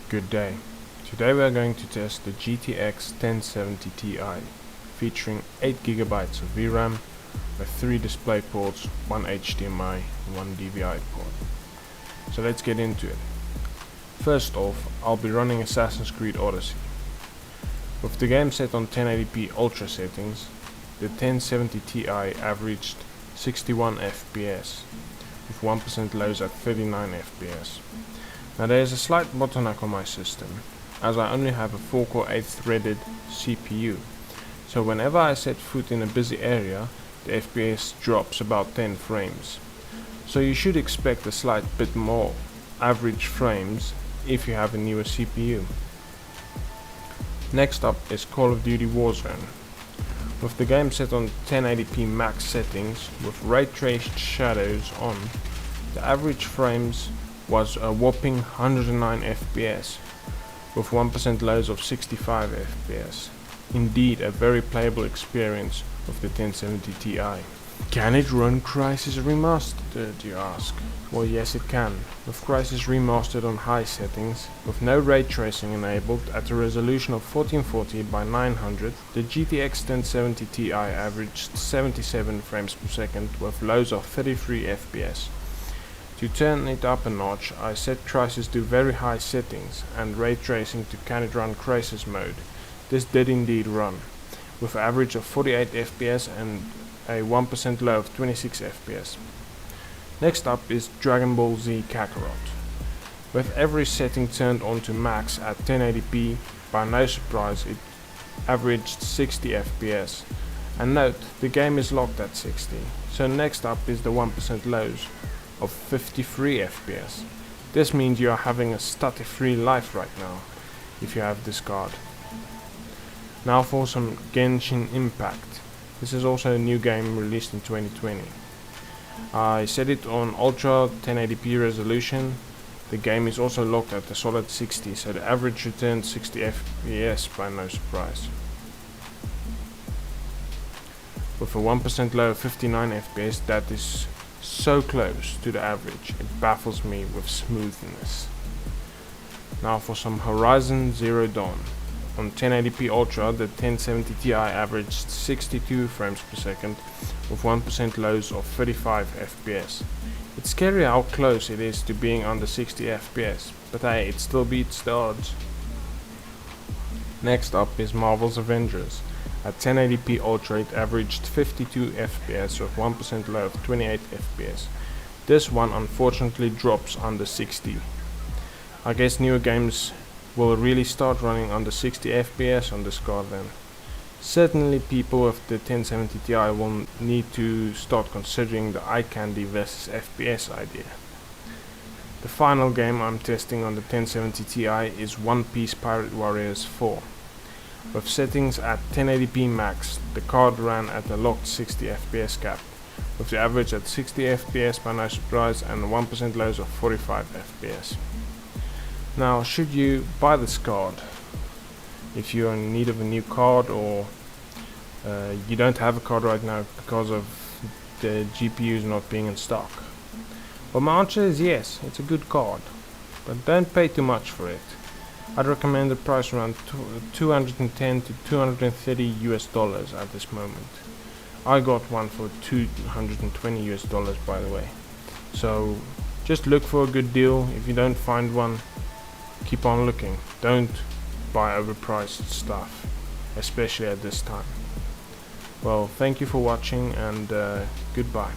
Good day. Today we are going to test the GTX 1070Ti featuring 8 GB of VRAM with 3 display ports, 1 HDMI and 1 DVI port. So let's get into it. First off, I'll be running Assassin's Creed Odyssey. With the game set on 1080p Ultra settings, the 1070Ti averaged 61 FPS with 1% lows at 39 FPS. Now there is a slight bottleneck on my system, as I only have a 4-core 8-threaded CPU, so whenever I set foot in a busy area, the FPS drops about 10 frames. So you should expect a slight bit more average frames if you have a newer CPU. Next up is Call of Duty Warzone. With the game set on 1080p max settings with ray traced shadows on, the average frames was a whopping 109 FPS with 1% lows of 65 FPS. Indeed a very playable experience of the 1070Ti. Can it run Crysis Remastered, you ask? Well, yes it can. With Crysis Remastered on high settings, with no ray tracing enabled at a resolution of 1440 by 900, the GTX 1070Ti averaged 77 frames per second with lows of 33 FPS. To turn it up a notch, I set Crysis to very high settings and ray tracing to Can it run Crysis mode. This did indeed run, with an average of 48 FPS and a 1% low of 26 FPS. Next up is Dragon Ball Z Kakarot. With every setting turned on to max at 1080p, by no surprise it averaged 60 FPS. And note, the game is locked at 60, so next up is the 1% lows of 53 FPS. This means you are having a stutter-free life right now, if you have this card. Now for some Genshin Impact. This is also a new game released in 2020. I set it on Ultra 1080p resolution. The game is also locked at a solid 60, so the average returned 60 FPS by no surprise. With a 1% low of 59 FPS, that is so close to the average, it baffles me with smoothness. Now for some Horizon Zero Dawn. On 1080p Ultra, the 1070Ti averaged 62 frames per second with 1% lows of 35 FPS. It's scary how close it is to being under 60 FPS, but hey, it still beats the odds. Next up is Marvel's Avengers. At 1080p Ultra it averaged 52 FPS with 1% low of 28 FPS. This one unfortunately drops under 60. I guess newer games will really start running under 60 FPS on this card then. Certainly people with the 1070Ti will need to start considering the eye candy versus FPS idea. The final game I'm testing on the 1070Ti is One Piece Pirate Warriors 4. With settings at 1080p max, the card ran at a locked 60 FPS cap, with the average at 60 FPS by no surprise and 1% lows of 45 FPS. Now, should you buy this card if you're in need of a new card, or you don't have a card right now because of the GPUs not being in stock? Well, my answer is yes, it's a good card, but don't pay too much for it. I'd recommend the price around 210 to 230 US dollars at this moment. I got one for 220 US dollars, by the way. So just look for a good deal. If you don't find one, keep on looking. Don't buy overpriced stuff, especially at this time. Well, thank you for watching and goodbye.